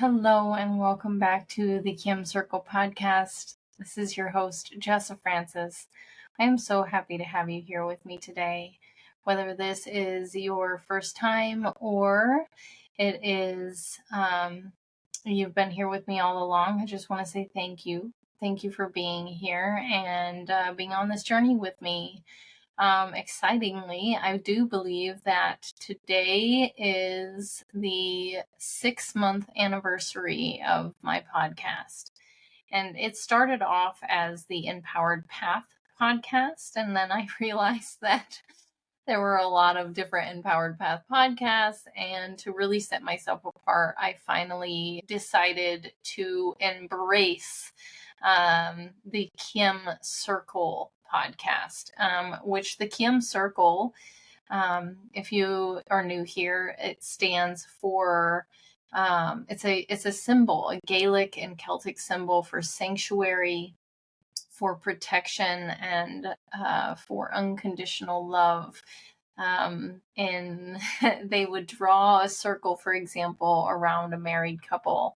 Hello and welcome back to the Caim Circle podcast. This is your host, Jessa Francis. I am so happy to have you here with me today. Whether this is your first time or it is you've been here with me all along, I just want to say thank you. Thank you for being here and being on this journey with me. Excitingly, I do believe that today is the 6-month anniversary of my podcast. And it started off as the Empowered Path podcast. And then I realized that there were a lot of different Empowered Path podcasts. And to really set myself apart, I finally decided to embrace the Caim Circle podcast, which the Caim Circle, if you are new here, it stands for it's a symbol, a Gaelic and Celtic symbol for sanctuary, for protection, and for unconditional love. And they would draw a circle, for example, around a married couple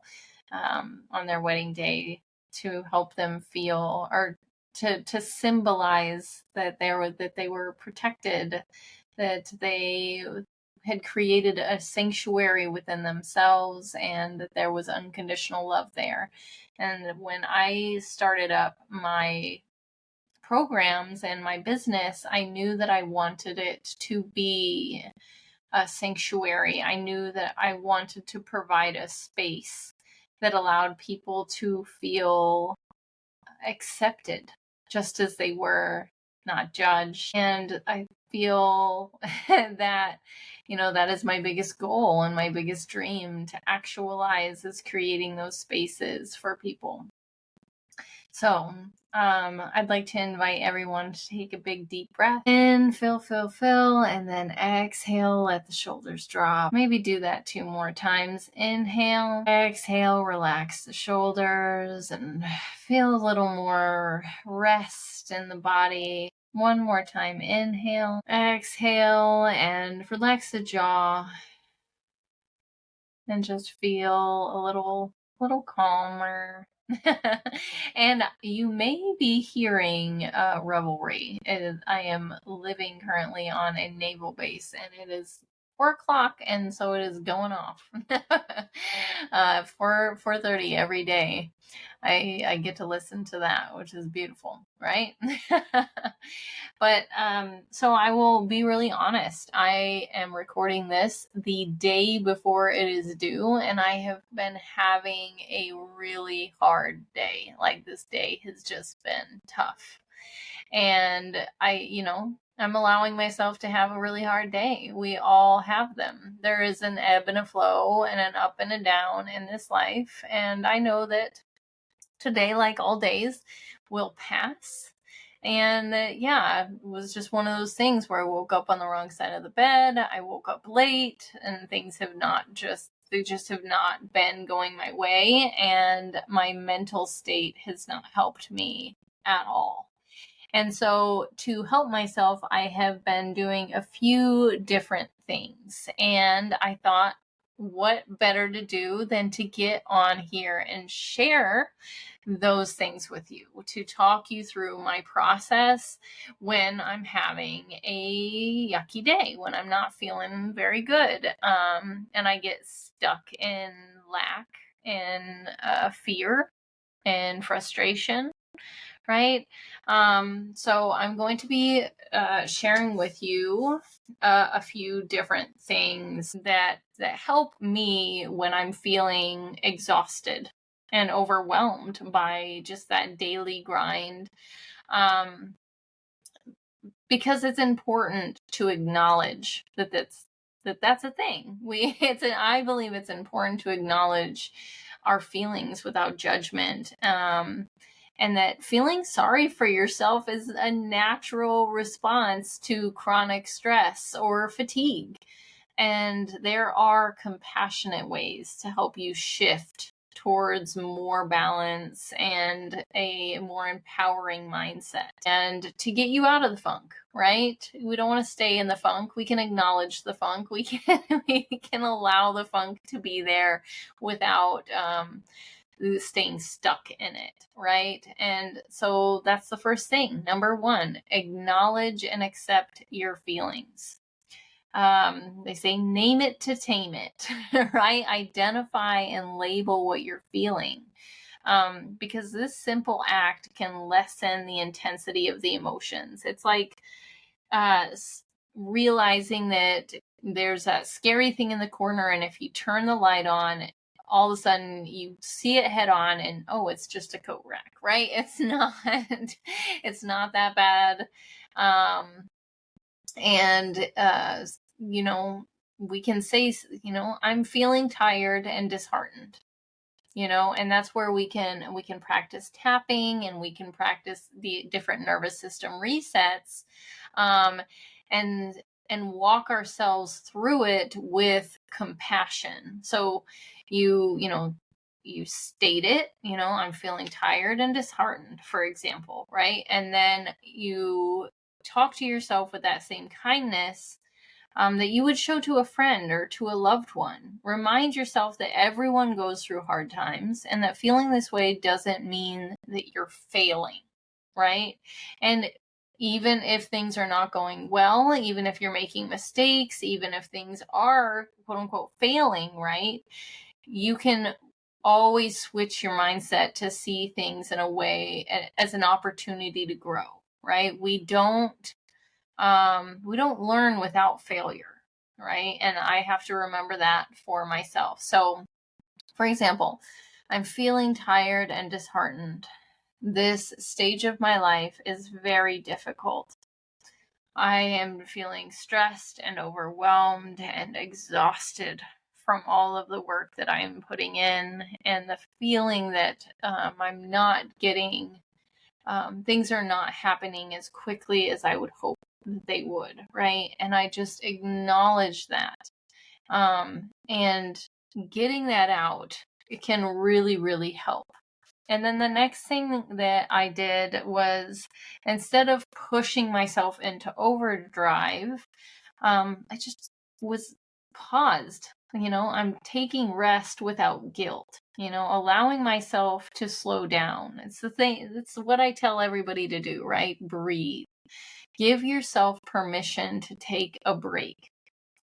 on their wedding day to help them feel, or to symbolize that they were protected, that they had created a sanctuary within themselves, and that there was unconditional love there. And when I started up my programs and my business, I knew that I wanted it to be a sanctuary. I knew that I wanted to provide a space that allowed people to feel accepted just as they were, not judged. And I feel that, that is my biggest goal and my biggest dream to actualize, is creating those spaces for people. So I'd like to invite everyone to take a big deep breath in, fill, and then exhale, let the shoulders drop. Maybe do that 2 more times. Inhale, exhale, relax the shoulders and feel a little more rest in the body. 1 more time. Inhale, exhale, and relax the jaw. And just feel a little calmer. And you may be hearing revelry. I am living currently on a naval base, and it is 4:00, and so it is going off. 4:30 every day. I get to listen to that, which is beautiful, right? But so I will be really honest. I am recording this the day before it is due, and I have been having a really hard day. Like, this day has just been tough. And I'm allowing myself to have a really hard day. We all have them. There is an ebb and a flow and an up and a down in this life. And I know that today, like all days, will pass. And it was just one of those things where I woke up on the wrong side of the bed. I woke up late, and things have not been going my way. And my mental state has not helped me at all. And so to help myself, I have been doing a few different things. And I thought, what better to do than to get on here and share those things with you, to talk you through my process when I'm having a yucky day, when I'm not feeling very good, and I get stuck in lack and fear and frustration, right? So I'm going to be sharing with you a few different things that help me when I'm feeling exhausted and overwhelmed by just that daily grind. Because it's important to acknowledge that that's a thing. I believe it's important to acknowledge our feelings without judgment. And that feeling sorry for yourself is a natural response to chronic stress or fatigue. And there are compassionate ways to help you shift towards more balance and a more empowering mindset, and to get you out of the funk, right? We don't want to stay in the funk. We can acknowledge the funk. We can allow the funk to be there without staying stuck in it, right? And so that's the first thing. Number one, acknowledge and accept your feelings. They say name it to tame it, right? Identify and label what you're feeling. Because this simple act can lessen the intensity of the emotions. It's like realizing that there's that scary thing in the corner, and if you turn the light on, all of a sudden you see it head on, and oh, it's just a coat rack, right? It's not it's not that bad. You know, we can say, you know, I'm feeling tired and disheartened, you know, and that's where we can practice tapping, and we can practice the different nervous system resets, and walk ourselves through it with compassion. So you state it, you know, I'm feeling tired and disheartened, for example, right? And then you talk to yourself with that same kindness that you would show to a friend or to a loved one. Remind yourself that everyone goes through hard times, and that feeling this way doesn't mean that you're failing, right? And even if things are not going well, even if you're making mistakes, even if things are quote unquote failing, right? You can always switch your mindset to see things in a way as an opportunity to grow, right? We don't learn without failure, right? And I have to remember that for myself. So, for example, I'm feeling tired and disheartened. This stage of my life is very difficult. I am feeling stressed and overwhelmed and exhausted from all of the work that I am putting in, and the feeling that I'm not getting, things are not happening as quickly as I would hope that they would, right? And I just acknowledge that. And getting that out, it can really, really help. And then the next thing that I did was, instead of pushing myself into overdrive, I just was paused. You know, I'm taking rest without guilt, you know, allowing myself to slow down. It's the thing, it's what I tell everybody to do, right? Breathe. Give yourself permission to take a break.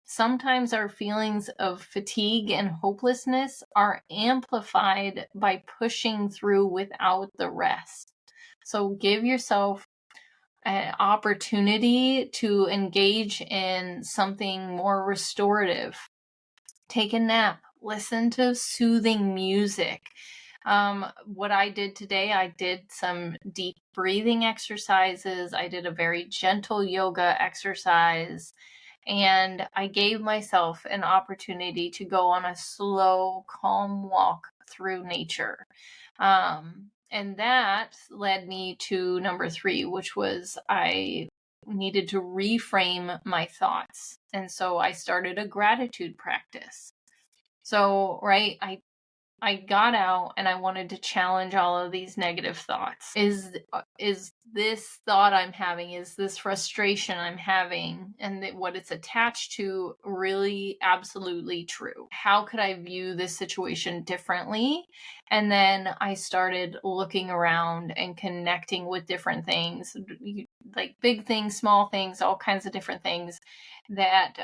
Sometimes our feelings of fatigue and hopelessness are amplified by pushing through without the rest. So give yourself an opportunity to engage in something more restorative. Take a nap, listen to soothing music. What I did today, I did some deep breathing exercises. I did a very gentle yoga exercise. And I gave myself an opportunity to go on a slow, calm walk through nature. And that led me to number 3, which was I needed to reframe my thoughts. And so I started a gratitude practice. So, right, I got out and I wanted to challenge all of these negative thoughts. Is this thought I'm having, is this frustration I'm having, and what it's attached to really absolutely true? How could I view this situation differently? And then I started looking around and connecting with different things, like big things, small things, all kinds of different things that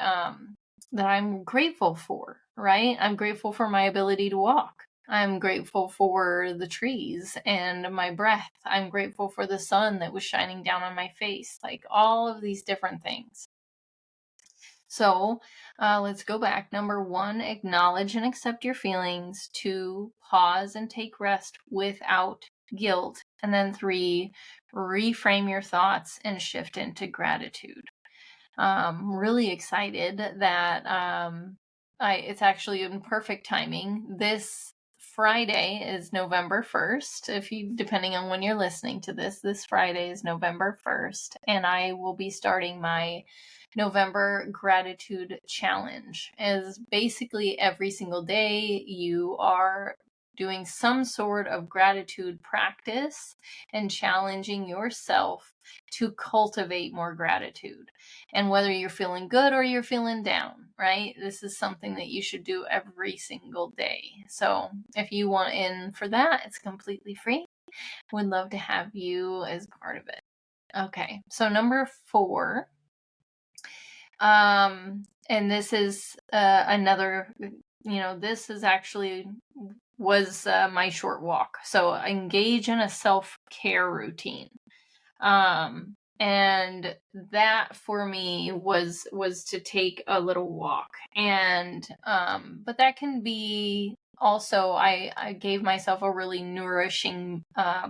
I'm grateful for, right? I'm grateful for my ability to walk. I'm grateful for the trees and my breath. I'm grateful for the sun that was shining down on my face, like all of these different things. So let's go back. Number 1, acknowledge and accept your feelings. 2, pause and take rest without guilt. And then 3, reframe your thoughts and shift into gratitude. Really excited that it's actually in perfect timing. This Friday is November 1st. Depending on when you're listening to this Friday is November 1st, and I will be starting my November gratitude challenge. As basically every single day you are doing some sort of gratitude practice and challenging yourself to cultivate more gratitude. And whether you're feeling good or you're feeling down, right? This is something that you should do every single day. So if you want in for that, it's completely free. Would love to have you as part of it. Okay, so number 4, and this is another, this is actually was my short walk. So engage in a self-care routine. And that for me was to take a little walk. And but that can be also, I gave myself a really nourishing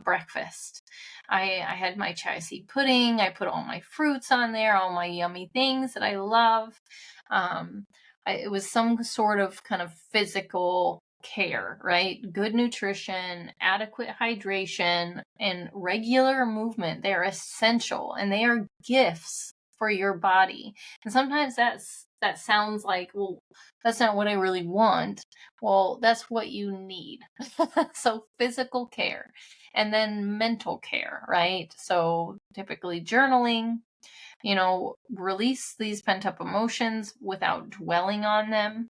breakfast. I had my chia seed pudding. I put all my fruits on there, all my yummy things that I love. It was some sort of kind of physical care, right? Good nutrition, adequate hydration, and regular movement. They're essential, and they are gifts for your body. And sometimes that sounds like, well, that's not what I really want. Well, that's what you need. So physical care, and then mental care, right? So typically journaling, release these pent-up emotions without dwelling on them,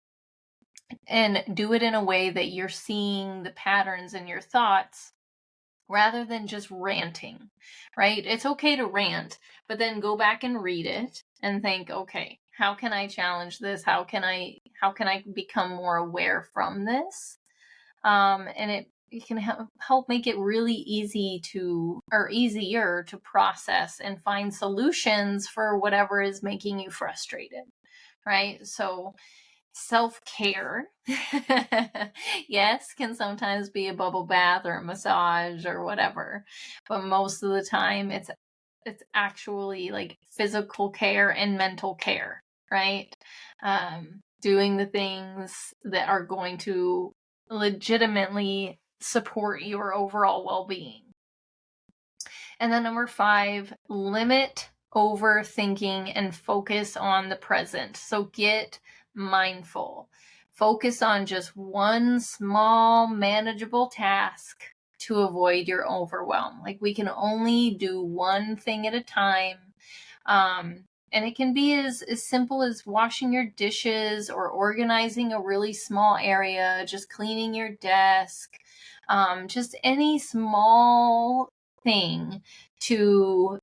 and do it in a way that you're seeing the patterns in your thoughts rather than just ranting, right? It's okay to rant, but then go back and read it and think, okay, how can I challenge this? How can I become more aware from this? And it can help make it really easier to process and find solutions for whatever is making you frustrated, right? So self-care, yes, can sometimes be a bubble bath or a massage or whatever, but most of the time it's actually like physical care and mental care, right? Doing the things that are going to legitimately support your overall well-being. And then number 5, limit overthinking and focus on the present. So get mindful. Focus on just one small, manageable task to avoid your overwhelm. Like, we can only do one thing at a time. And it can be as simple as washing your dishes or organizing a really small area, just cleaning your desk, just any small thing to,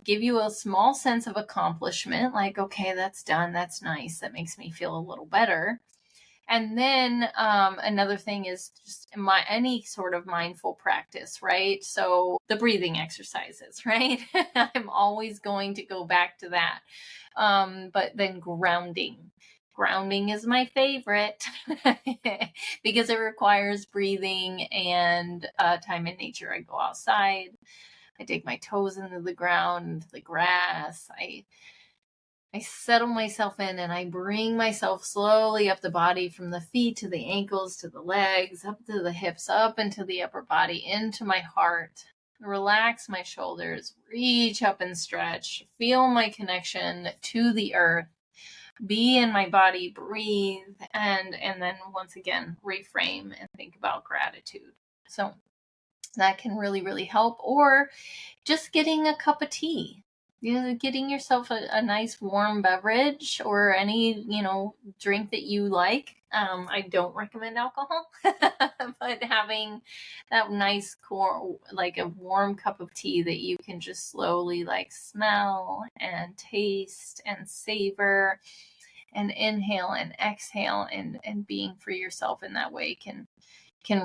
give you a small sense of accomplishment, like, okay, that's done, that's nice, that makes me feel a little better. And then another thing is just any sort of mindful practice, right? So the breathing exercises, right? I'm always going to go back to that. But then grounding. Grounding is my favorite because it requires breathing and time in nature. I go outside. I dig my toes into the ground, into the grass. I settle myself in, and I bring myself slowly up the body, from the feet to the ankles to the legs, up to the hips, up into the upper body, into my heart. Relax my shoulders, reach up and stretch, feel my connection to the earth, be in my body, breathe, and then once again, reframe and think about gratitude. So that can really, really help. Or just getting a cup of tea. Getting yourself a nice warm beverage, or any, drink that you like. I don't recommend alcohol, but having that nice, like a warm cup of tea that you can just slowly like smell and taste and savor and inhale and exhale, and being for yourself in that way can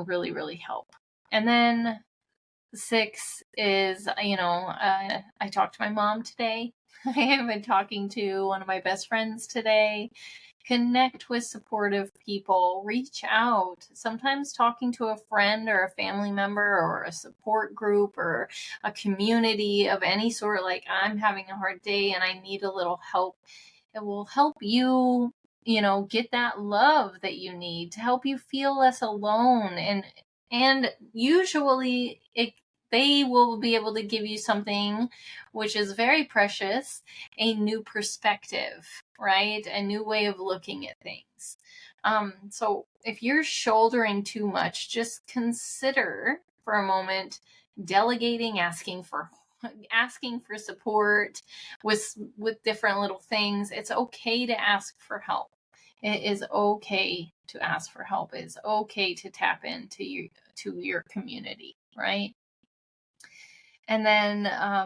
really, really help. And then 6 is, I talked to my mom today. I have been talking to one of my best friends today. Connect with supportive people. Reach out. Sometimes talking to a friend or a family member or a support group or a community of any sort, like, I'm having a hard day and I need a little help. It will help you, get that love that you need to help you feel less alone. And usually they will be able to give you something which is very precious, a new perspective, right? A new way of looking at things. So if you're shouldering too much, just consider for a moment delegating, asking for support with different little things. It's okay to ask for help. It is okay to ask for help. It's okay to tap into your community, right? And then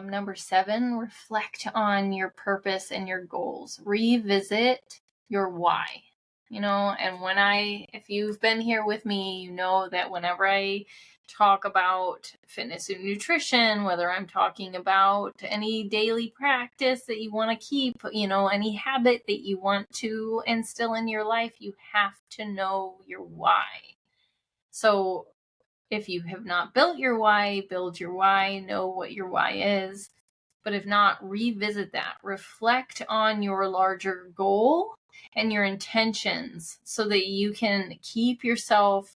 number 7, reflect on your purpose and your goals. Revisit your why. And if you've been here with me, you know that whenever I talk about fitness and nutrition, whether I'm talking about any daily practice that you want to keep, any habit that you want to instill in your life, you have to know your why. So if you have not built your why, build your why, know what your why is. But if not, revisit that. Reflect on your larger goal and your intentions so that you can keep yourself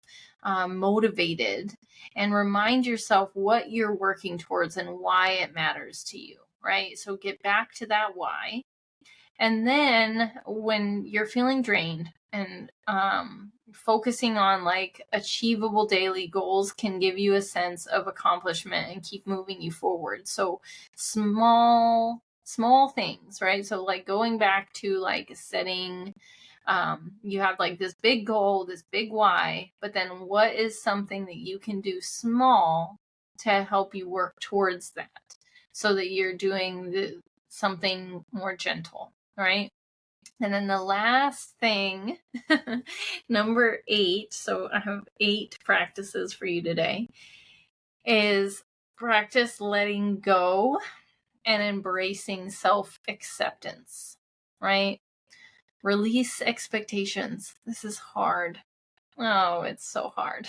motivated and remind yourself what you're working towards and why it matters to you, right? So get back to that why. And then when you're feeling drained and focusing on like achievable daily goals can give you a sense of accomplishment and keep moving you forward. So small things, right? So like going back to like setting, you have like this big goal, this big why, but then what is something that you can do small to help you work towards that so that you're doing something more gentle, right? And then the last thing, number 8, so I have 8 practices for you today, is practice letting go and embracing self-acceptance, right? Release expectations. This is hard. Oh, it's so hard.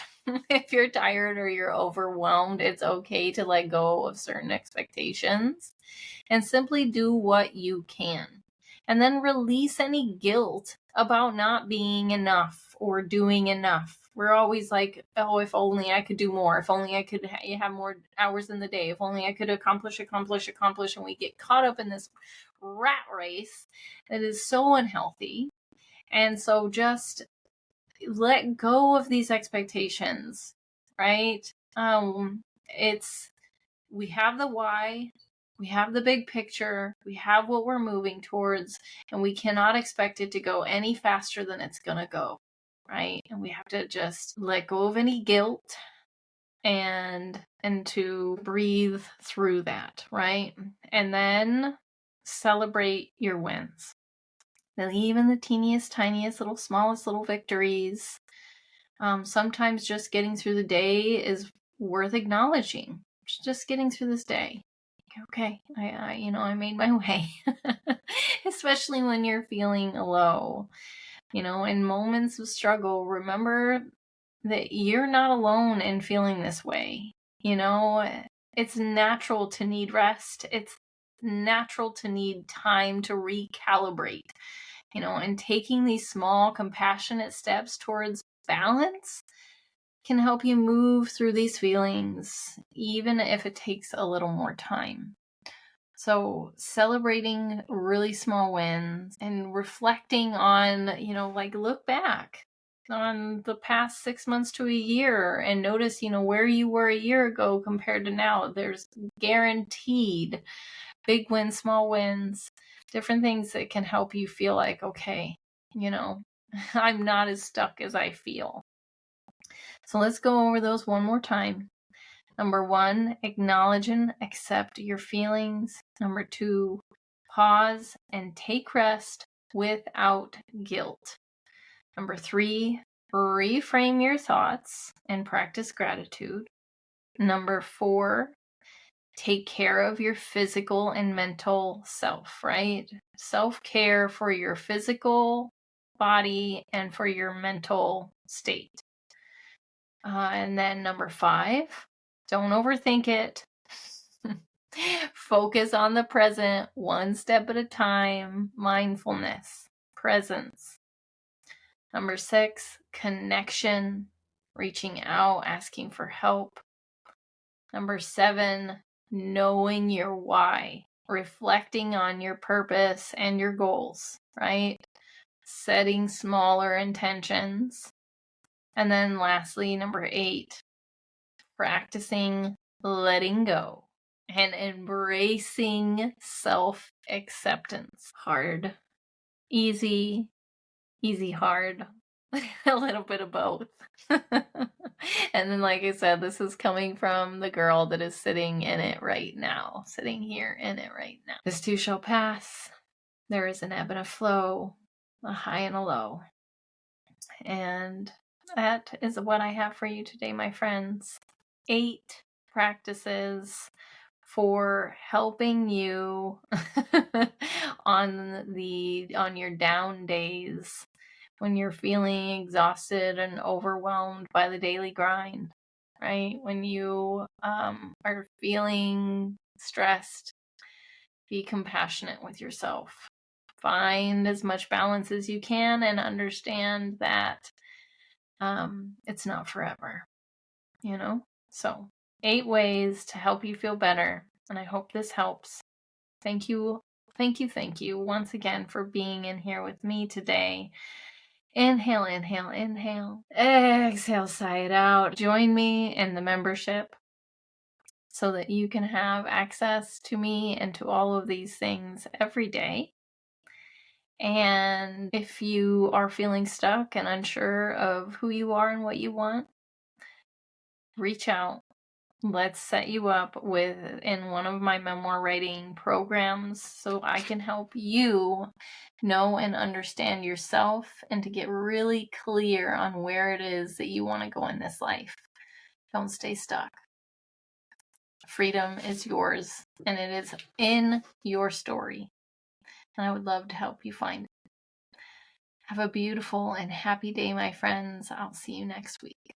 If you're tired or you're overwhelmed, it's okay to let go of certain expectations and simply do what you can. And then release any guilt about not being enough or doing enough. We're always like, oh, if only I could do more. If only I could have more hours in the day. If only I could accomplish. And we get caught up in this rat race that is so unhealthy. And so just let go of these expectations, right? We have the why, we have the big picture, we have what we're moving towards, and we cannot expect it to go any faster than it's gonna go, right? And we have to just let go of any guilt and to breathe through that, right? And then celebrate your wins. Even the teeniest, tiniest, smallest little victories. Sometimes just getting through the day is worth acknowledging. Just getting through this day. Okay, I made my way. Especially when you're feeling low. In moments of struggle, remember that you're not alone in feeling this way. It's natural to need rest. It's natural to need time to recalibrate. And taking these small, compassionate steps towards balance can help you move through these feelings, even if it takes a little more time. So celebrating really small wins and reflecting on, look back on the past 6 months to a year and notice, where you were a year ago compared to now. There's guaranteed big wins, small wins, different things that can help you feel like, okay, I'm not as stuck as I feel. So let's go over those one more time. Number 1, acknowledge and accept your feelings. Number 2, pause and take rest without guilt. Number 3, reframe your thoughts and practice gratitude. Number 4, take care of your physical and mental self, right? Self-care for your physical body and for your mental state. And then number 5, don't overthink it. Focus on the present, one step at a time. Mindfulness, presence. Number 6, connection, reaching out, asking for help. Number 7, knowing your why, reflecting on your purpose and your goals, right? setting smaller intentions. And then lastly, number 8, practicing letting go and embracing self-acceptance. Hard, easy, easy, hard, a little bit of both. And then, like I said, this is coming from the girl that is sitting in it right now, sitting here in it right now. This too shall pass. There is an ebb and a flow, a high and a low. And that is what I have for you today, my friends. 8 practices for helping you on your down days when you're feeling exhausted and overwhelmed by the daily grind, right? When you are feeling stressed, be compassionate with yourself. Find as much balance as you can and understand that it's not forever, you know? So 8 ways to help you feel better, and I hope this helps. Thank you once again for being in here with me today. Inhale, inhale, inhale. Exhale, sigh it out. Join me in the membership so that you can have access to me and to all of these things every day. And if you are feeling stuck and unsure of who you are and what you want, reach out. Let's set you up in one of my memoir writing programs so I can help you know and understand yourself and to get really clear on where it is that you want to go in this life. Don't stay stuck. Freedom is yours, and it is in your story. And I would love to help you find it. Have a beautiful and happy day, my friends. I'll see you next week.